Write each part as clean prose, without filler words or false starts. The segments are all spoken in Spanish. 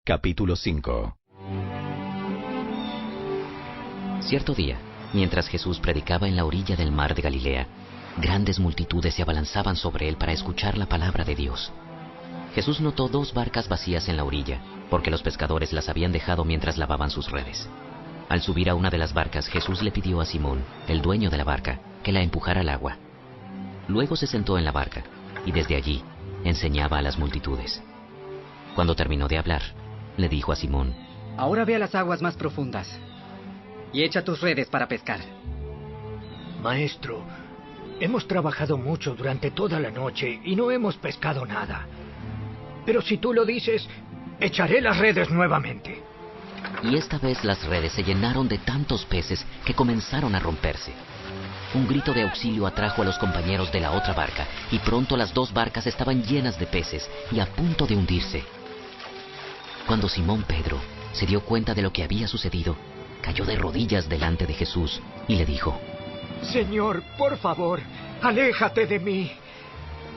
Capítulo 5. Cierto día, mientras Jesús predicaba en la orilla del mar de Galilea, grandes multitudes se abalanzaban sobre él para escuchar la palabra de Dios. Jesús notó 2 barcas vacías en la orilla, porque los pescadores las habían dejado mientras lavaban sus redes. Al subir a una de las barcas, Jesús le pidió a Simón, el dueño de la barca, que la empujara al agua. Luego se sentó en la barca, y desde allí enseñaba a las multitudes. Cuando terminó de hablar, le dijo a Simón: Ahora ve a las aguas más profundas y echa tus redes para pescar. Maestro, hemos trabajado mucho durante toda la noche y no hemos pescado nada. Pero si tú lo dices, echaré las redes nuevamente. Y esta vez las redes se llenaron de tantos peces que comenzaron a romperse. Un grito de auxilio atrajo a los compañeros de la otra barca, y pronto las 2 barcas estaban llenas de peces y a punto de hundirse. Cuando Simón Pedro se dio cuenta de lo que había sucedido, cayó de rodillas delante de Jesús y le dijo: Señor, por favor, aléjate de mí.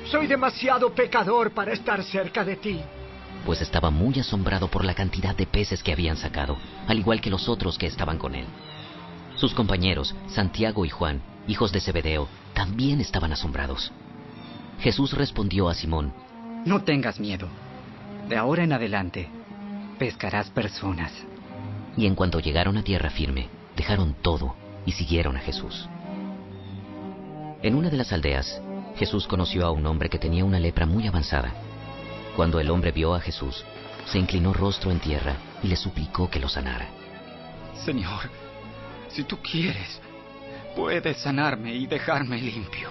Soy demasiado pecador para estar cerca de ti. Pues estaba muy asombrado por la cantidad de peces que habían sacado, al igual que los otros que estaban con él. Sus compañeros, Santiago y Juan, hijos de Zebedeo, también estaban asombrados. Jesús respondió a Simón: No tengas miedo. De ahora en adelante, pescarás personas. Y en cuanto llegaron a tierra firme, dejaron todo y siguieron a Jesús. En una de las aldeas, Jesús conoció a un hombre que tenía una lepra muy avanzada. Cuando el hombre vio a Jesús, se inclinó rostro en tierra y le suplicó que lo sanara. Señor, si tú quieres, puedes sanarme y dejarme limpio.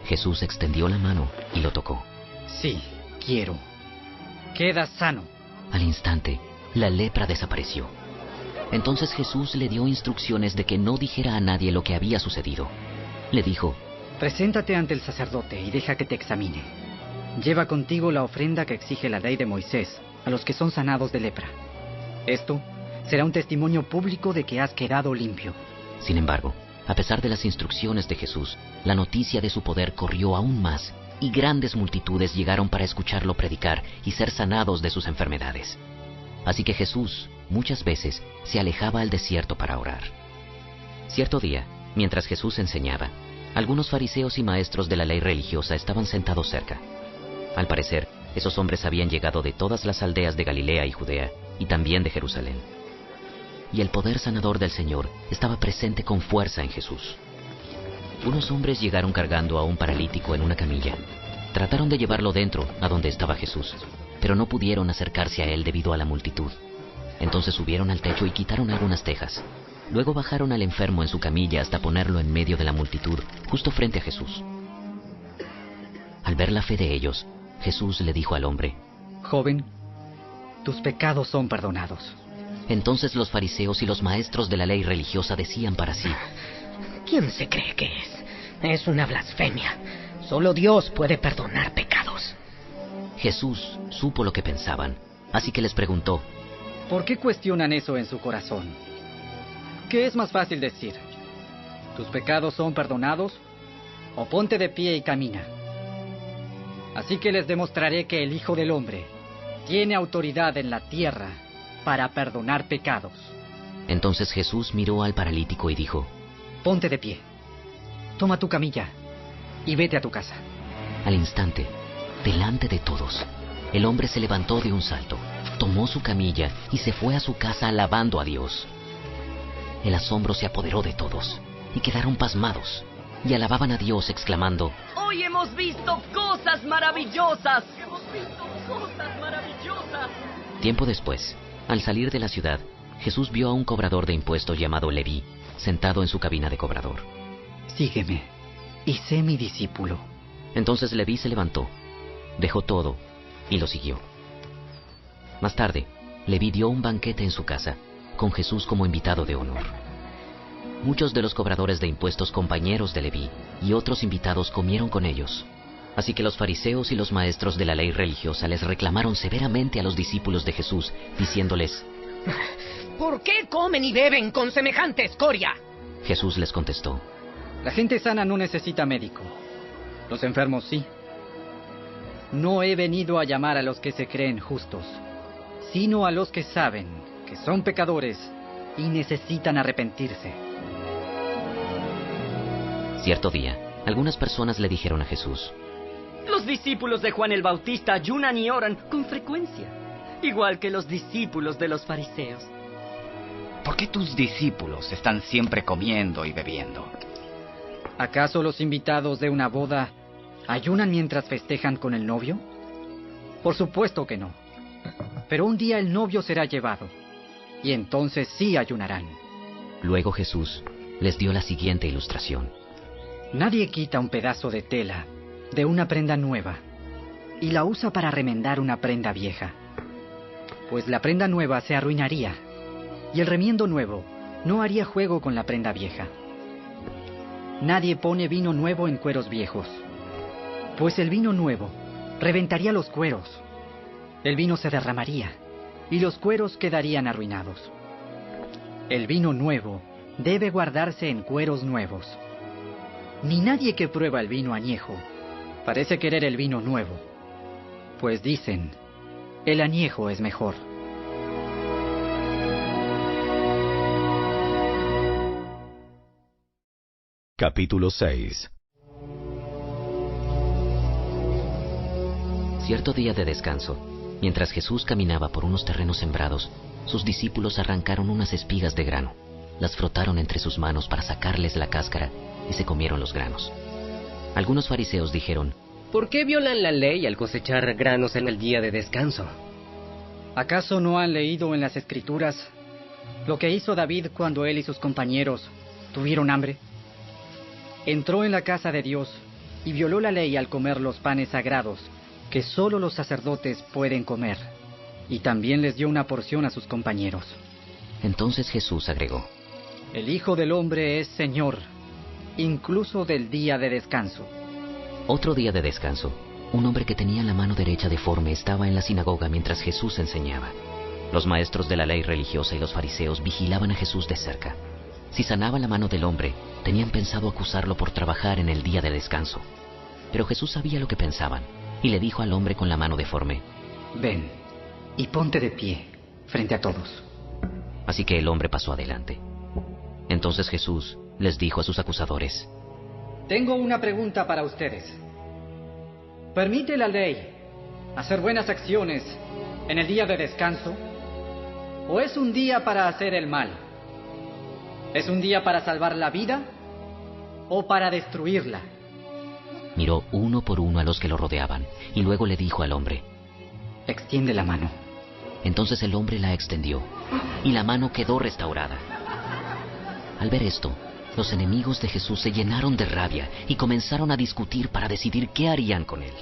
Jesús extendió la mano y lo tocó. Sí, quiero. Queda sano. Al instante, la lepra desapareció. Entonces Jesús le dio instrucciones de que no dijera a nadie lo que había sucedido. Le dijo: Preséntate ante el sacerdote y deja que te examine. Lleva contigo la ofrenda que exige la ley de Moisés a los que son sanados de lepra. Esto será un testimonio público de que has quedado limpio. Sin embargo, a pesar de las instrucciones de Jesús, la noticia de su poder corrió aún más, y grandes multitudes llegaron para escucharlo predicar y ser sanados de sus enfermedades. Así que Jesús, muchas veces, se alejaba al desierto para orar. Cierto día, mientras Jesús enseñaba, algunos fariseos y maestros de la ley religiosa estaban sentados cerca. Al parecer, esos hombres habían llegado de todas las aldeas de Galilea y Judea, y también de Jerusalén. Y el poder sanador del Señor estaba presente con fuerza en Jesús. Unos hombres llegaron cargando a un paralítico en una camilla. Trataron de llevarlo dentro, a donde estaba Jesús, pero no pudieron acercarse a él debido a la multitud. Entonces subieron al techo y quitaron algunas tejas. Luego bajaron al enfermo en su camilla hasta ponerlo en medio de la multitud, justo frente a Jesús. Al ver la fe de ellos, Jesús le dijo al hombre: Joven, tus pecados son perdonados. Entonces los fariseos y los maestros de la ley religiosa decían para sí: ¿Quién se cree que es? Es una blasfemia. Solo Dios puede perdonar pecados. Jesús supo lo que pensaban, así que les preguntó: ¿Por qué cuestionan eso en su corazón? ¿Qué es más fácil decir? ¿Tus pecados son perdonados? ¿O ponte de pie y camina? Así que les demostraré que el Hijo del Hombre tiene autoridad en la tierra para perdonar pecados. Entonces Jesús miró al paralítico y dijo: Ponte de pie, toma tu camilla y vete a tu casa. Al instante, delante de todos, el hombre se levantó de un salto, tomó su camilla y se fue a su casa alabando a Dios. El asombro se apoderó de todos y quedaron pasmados y alababan a Dios exclamando: Hoy hemos visto cosas maravillosas. Hemos visto cosas maravillosas. Tiempo después, al salir de la ciudad, Jesús vio a un cobrador de impuestos llamado Leví, sentado en su cabina de cobrador. Sígueme y sé mi discípulo. Entonces Leví se levantó, dejó todo y lo siguió. Más tarde, Leví dio un banquete en su casa, con Jesús como invitado de honor. Muchos de los cobradores de impuestos, compañeros de Leví, y otros invitados comieron con ellos. Así que los fariseos y los maestros de la ley religiosa les reclamaron severamente a los discípulos de Jesús, diciéndoles: ¿Por qué comen y beben con semejante escoria? Jesús les contestó: La gente sana no necesita médico. Los enfermos sí. No he venido a llamar a los que se creen justos, sino a los que saben que son pecadores y necesitan arrepentirse. Cierto día, algunas personas le dijeron a Jesús: Los discípulos de Juan el Bautista ayunan y oran con frecuencia, igual que los discípulos de los fariseos. ¿Por qué tus discípulos están siempre comiendo y bebiendo? ¿Acaso los invitados de una boda ayunan mientras festejan con el novio? Por supuesto que no. Pero un día el novio será llevado, y entonces sí ayunarán. Luego Jesús les dio la siguiente ilustración. Nadie quita un pedazo de tela de una prenda nueva y la usa para remendar una prenda vieja, pues la prenda nueva se arruinaría y el remiendo nuevo no haría juego con la prenda vieja. Nadie pone vino nuevo en cueros viejos, pues el vino nuevo reventaría los cueros, el vino se derramaría y los cueros quedarían arruinados. El vino nuevo debe guardarse en cueros nuevos. Ni nadie que prueba el vino añejo parece querer el vino nuevo, pues dicen, el añejo es mejor. Capítulo 6. Cierto día de descanso, mientras Jesús caminaba por unos terrenos sembrados, sus discípulos arrancaron unas espigas de grano, las frotaron entre sus manos para sacarles la cáscara y se comieron los granos. Algunos fariseos dijeron: ¿Por qué violan la ley al cosechar granos en el día de descanso? ¿Acaso no han leído en las Escrituras lo que hizo David cuando él y sus compañeros tuvieron hambre? Entró en la casa de Dios y violó la ley al comer los panes sagrados que solo los sacerdotes pueden comer, y también les dio una porción a sus compañeros. Entonces Jesús agregó: El Hijo del Hombre es Señor, incluso del día de descanso. Otro día de descanso, un hombre que tenía la mano derecha deforme estaba en la sinagoga mientras Jesús enseñaba. Los maestros de la ley religiosa y los fariseos vigilaban a Jesús de cerca. Si sanaba la mano del hombre, tenían pensado acusarlo por trabajar en el día de descanso. Pero Jesús sabía lo que pensaban, y le dijo al hombre con la mano deforme: Ven y ponte de pie frente a todos. Así que el hombre pasó adelante. Entonces Jesús les dijo a sus acusadores: Tengo una pregunta para ustedes. ¿Permite la ley hacer buenas acciones en el día de descanso? ¿O es un día para hacer el mal? ¿Es un día para salvar la vida o para destruirla? Miró uno por uno a los que lo rodeaban y luego le dijo al hombre: Extiende la mano. Entonces el hombre la extendió y la mano quedó restaurada. Al ver esto, los enemigos de Jesús se llenaron de rabia y comenzaron a discutir para decidir qué harían con él.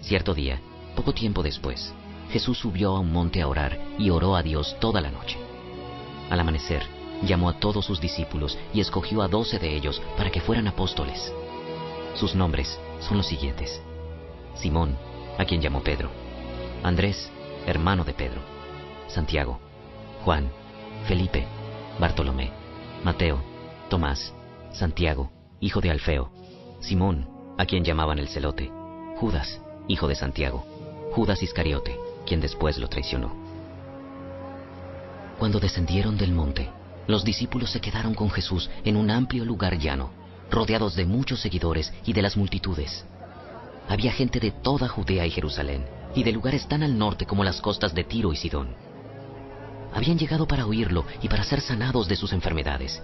Cierto día, poco tiempo después, Jesús subió a un monte a orar y oró a Dios toda la noche. Al amanecer, llamó a todos sus discípulos y escogió a 12 de ellos para que fueran apóstoles. Sus nombres son los siguientes: Simón, a quien llamó Pedro; Andrés, hermano de Pedro; Santiago; Juan; Felipe; Bartolomé; Mateo; Tomás; Santiago, hijo de Alfeo; Simón, a quien llamaban el Celote; Judas, hijo de Santiago; Judas Iscariote, quien después lo traicionó. Cuando descendieron del monte, los discípulos se quedaron con Jesús en un amplio lugar llano, rodeados de muchos seguidores y de las multitudes. Había gente de toda Judea y Jerusalén, y de lugares tan al norte como las costas de Tiro y Sidón. Habían llegado para oírlo y para ser sanados de sus enfermedades.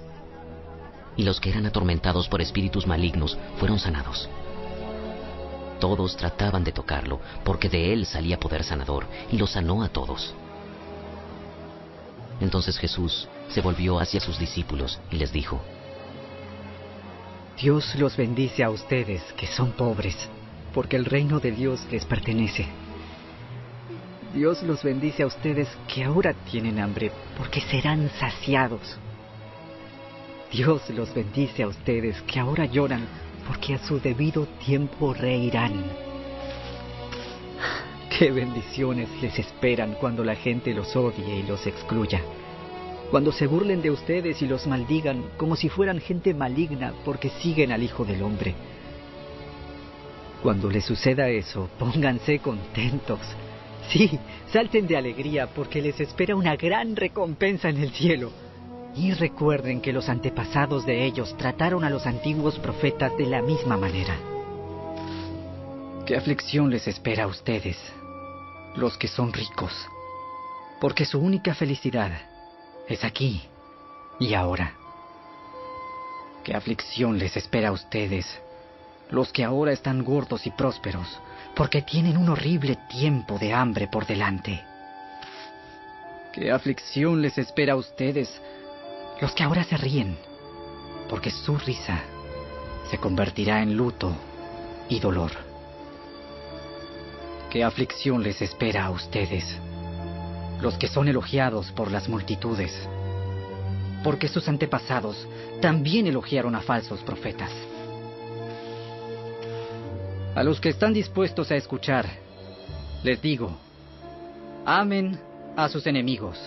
Y los que eran atormentados por espíritus malignos fueron sanados. Todos trataban de tocarlo, porque de él salía poder sanador, y lo sanó a todos. Entonces Jesús se volvió hacia sus discípulos y les dijo: Dios los bendice a ustedes que son pobres, porque el reino de Dios les pertenece. Dios los bendice a ustedes que ahora tienen hambre, porque serán saciados. Dios los bendice a ustedes que ahora lloran, porque a su debido tiempo reirán. ¡Qué bendiciones les esperan cuando la gente los odie y los excluya! Cuando se burlen de ustedes y los maldigan como si fueran gente maligna porque siguen al Hijo del Hombre. Cuando les suceda eso, pónganse contentos. Sí, salten de alegría porque les espera una gran recompensa en el cielo. Y recuerden que los antepasados de ellos trataron a los antiguos profetas de la misma manera. ¿Qué aflicción les espera a ustedes, los que son ricos? Porque su única felicidad es aquí y ahora. ¿Qué aflicción les espera a ustedes, los que ahora están gordos y prósperos, porque tienen un horrible tiempo de hambre por delante? ¿Qué aflicción les espera a ustedes, los que ahora se ríen, porque su risa se convertirá en luto y dolor? ¿Qué aflicción les espera a ustedes, los que son elogiados por las multitudes, porque sus antepasados también elogiaron a falsos profetas? A los que están dispuestos a escuchar, les digo, amen a sus enemigos,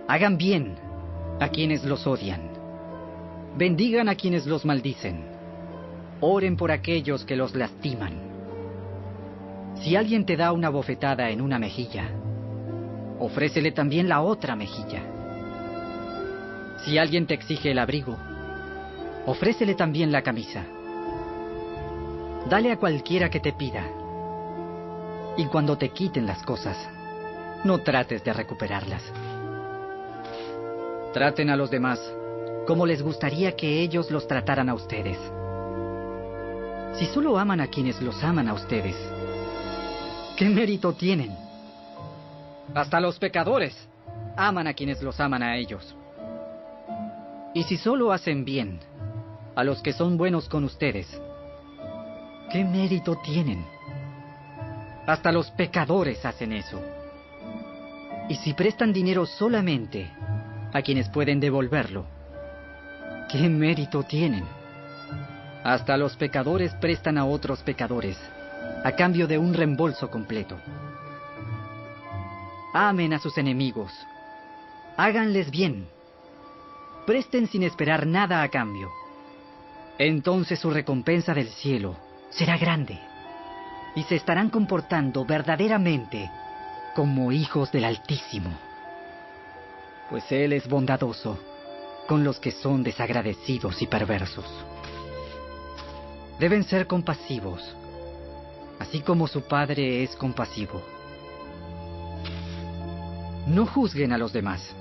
hagan bien a quienes los odian, bendigan a quienes los maldicen, oren por aquellos que los lastiman. Si alguien te da una bofetada en una mejilla, ofrécele también la otra mejilla. Si alguien te exige el abrigo, ofrécele también la camisa. Dale a cualquiera que te pida. Y cuando te quiten las cosas, no trates de recuperarlas. Traten a los demás como les gustaría que ellos los trataran a ustedes. Si solo aman a quienes los aman a ustedes, ¿qué mérito tienen? Hasta los pecadores aman a quienes los aman a ellos. Y si solo hacen bien a los que son buenos con ustedes, ¿qué mérito tienen? Hasta los pecadores hacen eso. Y si prestan dinero solamente a quienes pueden devolverlo, ¿qué mérito tienen? Hasta los pecadores prestan a otros pecadores a cambio de un reembolso completo. Amen a sus enemigos, háganles bien, presten sin esperar nada a cambio. Entonces su recompensa del cielo será grande, y se estarán comportando verdaderamente como hijos del Altísimo. Pues Él es bondadoso con los que son desagradecidos y perversos. Deben ser compasivos, así como su Padre es compasivo. No juzguen a los demás,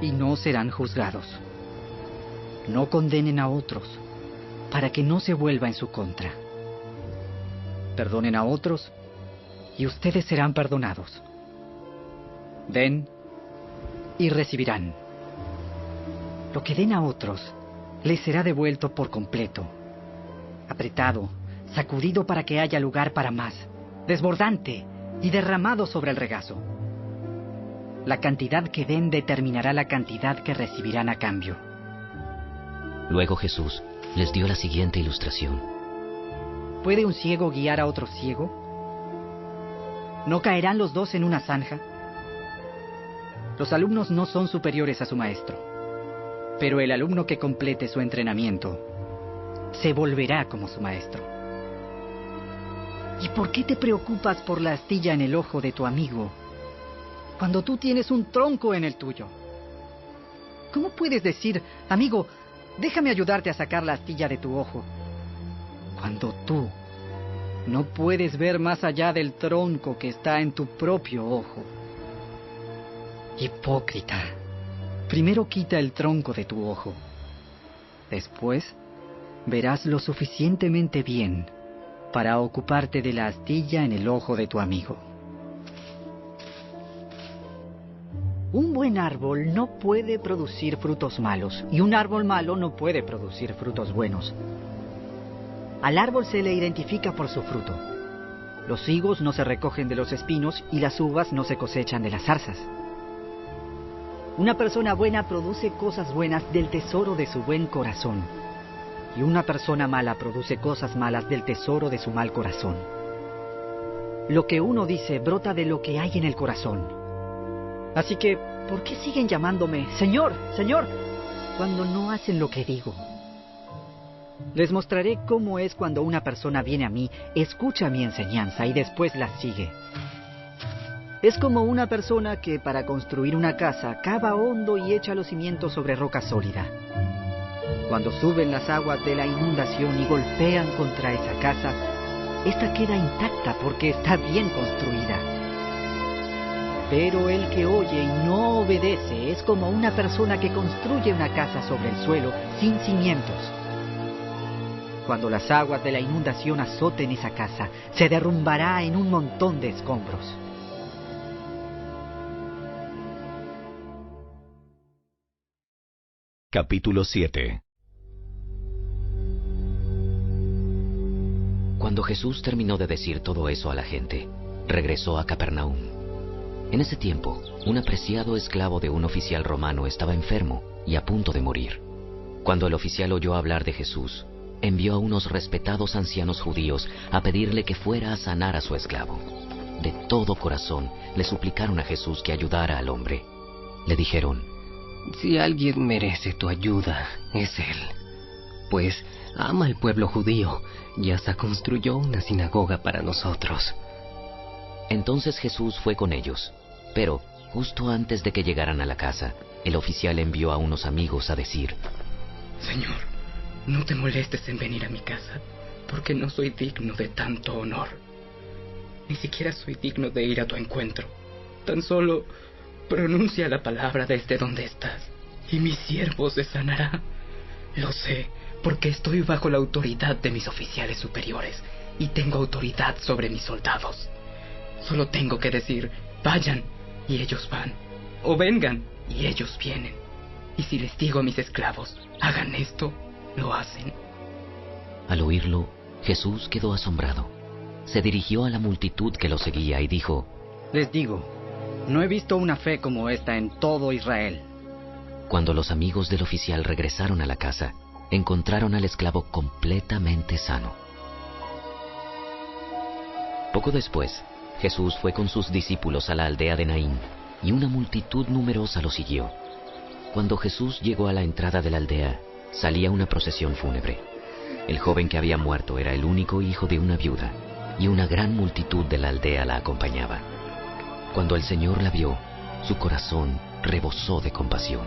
y no serán juzgados. No condenen a otros, para que no se vuelva en su contra. Perdonen a otros, y ustedes serán perdonados. Den y recibirán. Lo que den a otros les será devuelto por completo, apretado, sacudido para que haya lugar para más, desbordante y derramado sobre el regazo. La cantidad que den determinará la cantidad que recibirán a cambio. Luego Jesús les dio la siguiente ilustración. ¿Puede un ciego guiar a otro ciego? ¿No caerán los dos en una zanja? Los alumnos no son superiores a su maestro, pero el alumno que complete su entrenamiento se volverá como su maestro. ¿Y por qué te preocupas por la astilla en el ojo de tu amigo cuando tú tienes un tronco en el tuyo? ¿Cómo puedes decir, amigo, déjame ayudarte a sacar la astilla de tu ojo, cuando tú no puedes ver más allá del tronco que está en tu propio ojo? Hipócrita, primero quita el tronco de tu ojo. Después verás lo suficientemente bien para ocuparte de la astilla en el ojo de tu amigo. Un buen árbol no puede producir frutos malos, y un árbol malo no puede producir frutos buenos. Al árbol se le identifica por su fruto. Los higos no se recogen de los espinos y las uvas no se cosechan de las zarzas. Una persona buena produce cosas buenas del tesoro de su buen corazón, y una persona mala produce cosas malas del tesoro de su mal corazón. Lo que uno dice brota de lo que hay en el corazón. Así que, ¿por qué siguen llamándome Señor, Señor, cuando no hacen lo que digo? Les mostraré cómo es cuando una persona viene a mí, escucha mi enseñanza y después la sigue. Es como una persona que para construir una casa cava hondo y echa los cimientos sobre roca sólida. Cuando suben las aguas de la inundación y golpean contra esa casa, esta queda intacta porque está bien construida. Pero el que oye y no obedece es como una persona que construye una casa sobre el suelo sin cimientos. Cuando las aguas de la inundación azoten esa casa, se derrumbará en un montón de escombros. Capítulo 7. Cuando Jesús terminó de decir todo eso a la gente, regresó a Capernaum. En ese tiempo, un apreciado esclavo de un oficial romano estaba enfermo y a punto de morir. Cuando el oficial oyó hablar de Jesús, envió a unos respetados ancianos judíos a pedirle que fuera a sanar a su esclavo. De todo corazón le suplicaron a Jesús que ayudara al hombre. Le dijeron: Si alguien merece tu ayuda, es él. Pues ama al pueblo judío y hasta construyó una sinagoga para nosotros. Entonces Jesús fue con ellos, pero justo antes de que llegaran a la casa, el oficial envió a unos amigos a decir: Señor, no te molestes en venir a mi casa, porque no soy digno de tanto honor. Ni siquiera soy digno de ir a tu encuentro. Tan solo pronuncia la palabra desde donde estás, y mi siervo se sanará. Lo sé, porque estoy bajo la autoridad de mis oficiales superiores, y tengo autoridad sobre mis soldados. Solo tengo que decir: vayan, y ellos van, o vengan, y ellos vienen. Y si les digo a mis esclavos: hagan esto, lo hacen. Al oírlo, Jesús quedó asombrado. Se dirigió a la multitud que lo seguía y dijo: Les digo, no he visto una fe como esta en todo Israel. Cuando los amigos del oficial regresaron a la casa, encontraron al esclavo completamente sano. Poco después, Jesús fue con sus discípulos a la aldea de Naín, y una multitud numerosa lo siguió. Cuando Jesús llegó a la entrada de la aldea, salía una procesión fúnebre. El joven que había muerto era el único hijo de una viuda, y una gran multitud de la aldea la acompañaba. Cuando el Señor la vio, su corazón rebosó de compasión.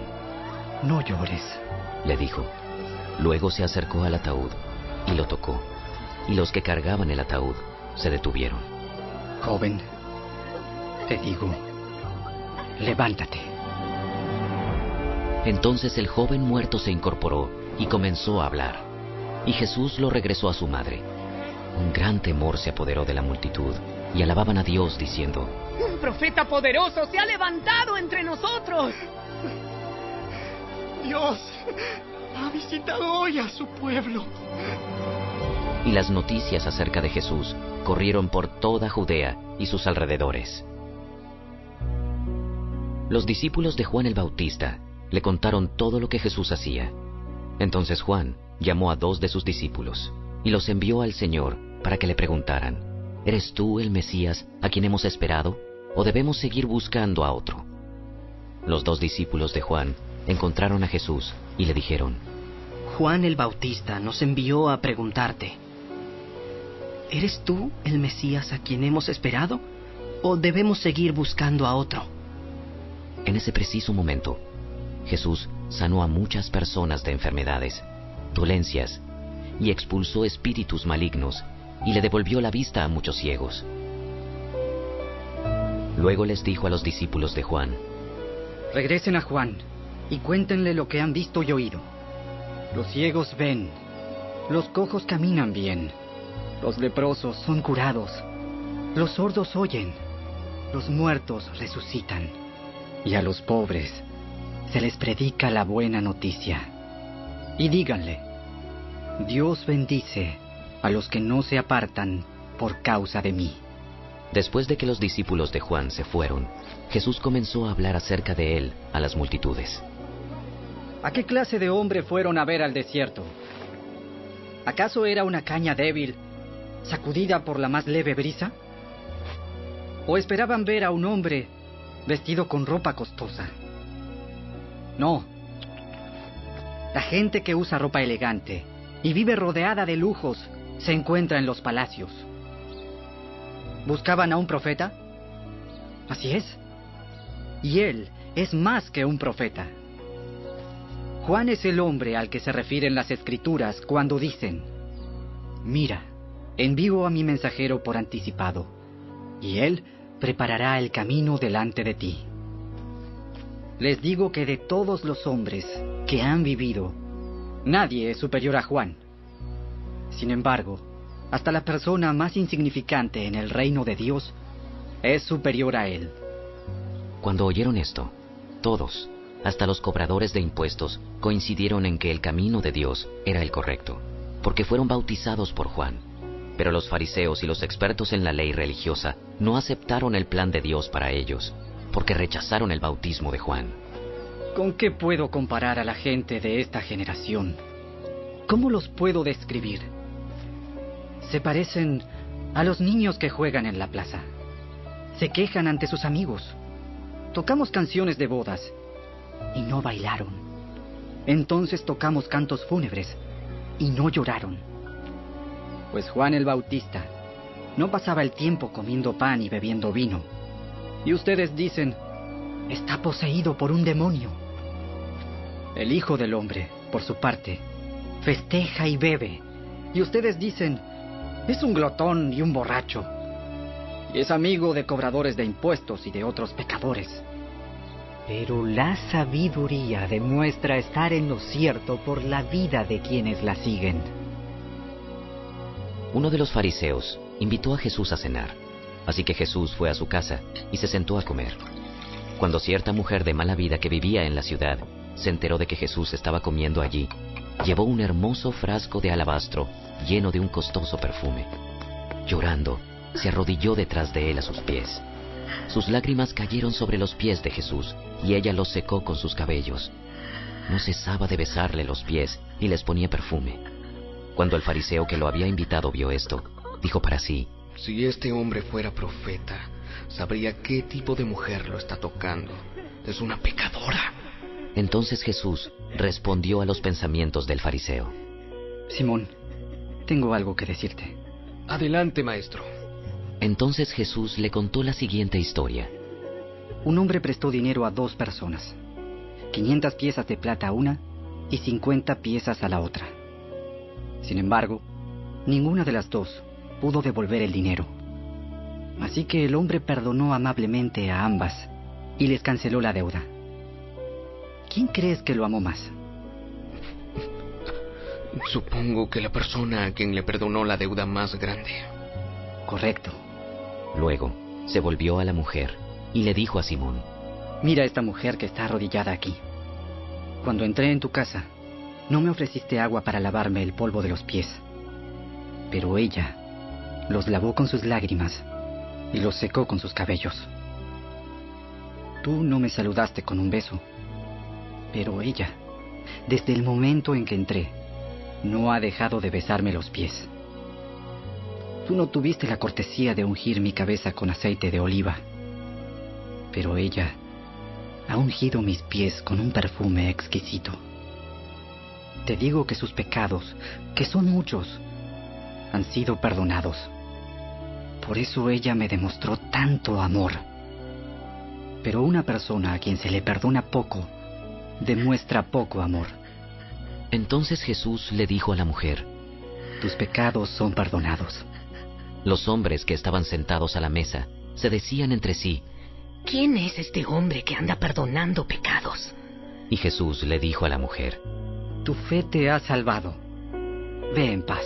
No llores, le dijo. Luego se acercó al ataúd y lo tocó, y los que cargaban el ataúd se detuvieron. Joven, te digo, levántate. Entonces el joven muerto se incorporó y comenzó a hablar, y Jesús lo regresó a su madre. Un gran temor se apoderó de la multitud, y alababan a Dios diciendo: ¡Un profeta poderoso se ha levantado entre nosotros! Dios ha visitado hoy a su pueblo. Y las noticias acerca de Jesús corrieron por toda Judea y sus alrededores. Los discípulos de Juan el Bautista le contaron todo lo que Jesús hacía. Entonces Juan llamó a 2 de sus discípulos y los envió al Señor para que le preguntaran: ¿Eres tú el Mesías a quien hemos esperado, o debemos seguir buscando a otro? Los 2 discípulos de Juan encontraron a Jesús y le dijeron: Juan el Bautista nos envió a preguntarte: ¿eres tú el Mesías a quien hemos esperado, o debemos seguir buscando a otro? En ese preciso momento, Jesús sanó a muchas personas de enfermedades, dolencias, y expulsó espíritus malignos, y le devolvió la vista a muchos ciegos. Luego les dijo a los discípulos de Juan: Regresen a Juan y cuéntenle lo que han visto y oído. Los ciegos ven, los cojos caminan bien, los leprosos son curados, los sordos oyen, los muertos resucitan, y a los pobres se les predica la buena noticia. Y díganle: Dios bendice a los que no se apartan por causa de mí. Después de que los discípulos de Juan se fueron, Jesús comenzó a hablar acerca de él a las multitudes. ¿A qué clase de hombre fueron a ver al desierto? ¿Acaso era una caña débil, sacudida por la más leve brisa? ¿O esperaban ver a un hombre vestido con ropa costosa? No. La gente que usa ropa elegante y vive rodeada de lujos se encuentra en los palacios. ¿Buscaban a un profeta? Así es. Y él es más que un profeta. Juan es el hombre al que se refieren las Escrituras cuando dicen: mira, envío a mi mensajero por anticipado, y él preparará el camino delante de ti. Les digo que de todos los hombres que han vivido, nadie es superior a Juan. Sin embargo, hasta la persona más insignificante en el reino de Dios es superior a él. Cuando oyeron esto, todos, hasta los cobradores de impuestos, coincidieron en que el camino de Dios era el correcto, porque fueron bautizados por Juan. Pero los fariseos y los expertos en la ley religiosa no aceptaron el plan de Dios para ellos, porque rechazaron el bautismo de Juan. ¿Con qué puedo comparar a la gente de esta generación? ¿Cómo los puedo describir? Se parecen a los niños que juegan en la plaza. Se quejan ante sus amigos. Tocamos canciones de bodas y no bailaron. Entonces tocamos cantos fúnebres y no lloraron. Pues Juan el Bautista no pasaba el tiempo comiendo pan y bebiendo vino. Y ustedes dicen: está poseído por un demonio. El Hijo del Hombre, por su parte, festeja y bebe. Y ustedes dicen: es un glotón y un borracho. Y es amigo de cobradores de impuestos y de otros pecadores. Pero la sabiduría demuestra estar en lo cierto por la vida de quienes la siguen. Uno de los fariseos invitó a Jesús a cenar, así que Jesús fue a su casa y se sentó a comer. Cuando cierta mujer de mala vida que vivía en la ciudad se enteró de que Jesús estaba comiendo allí, llevó un hermoso frasco de alabastro lleno de un costoso perfume. Llorando, se arrodilló detrás de él a sus pies. Sus lágrimas cayeron sobre los pies de Jesús y ella los secó con sus cabellos. No cesaba de besarle los pies y les ponía perfume. Cuando el fariseo que lo había invitado vio esto, dijo para sí: si este hombre fuera profeta, sabría qué tipo de mujer lo está tocando. Es una pecadora. Entonces Jesús respondió a los pensamientos del fariseo: Simón, tengo algo que decirte. Adelante, maestro. Entonces Jesús le contó la siguiente historia. Un hombre prestó dinero a 2 personas, 500 piezas de plata a una y 50 piezas a la otra. Sin embargo, ninguna de las 2 pudo devolver el dinero. Así que el hombre perdonó amablemente a ambas y les canceló la deuda. ¿Quién crees que lo amó más? Supongo que la persona a quien le perdonó la deuda más grande. Correcto. Luego, se volvió a la mujer y le dijo a Simón: mira a esta mujer que está arrodillada aquí. Cuando entré en tu casa, no me ofreciste agua para lavarme el polvo de los pies. Pero ella los lavó con sus lágrimas y los secó con sus cabellos. Tú no me saludaste con un beso, pero ella, desde el momento en que entré, no ha dejado de besarme los pies. Tú no tuviste la cortesía de ungir mi cabeza con aceite de oliva, pero ella ha ungido mis pies con un perfume exquisito. Te digo que sus pecados, que son muchos, han sido perdonados. Por eso ella me demostró tanto amor. Pero una persona a quien se le perdona poco, demuestra poco amor. Entonces Jesús le dijo a la mujer: tus pecados son perdonados. Los hombres que estaban sentados a la mesa se decían entre sí: ¿quién es este hombre que anda perdonando pecados? Y Jesús le dijo a la mujer: tu fe te ha salvado. Ve en paz.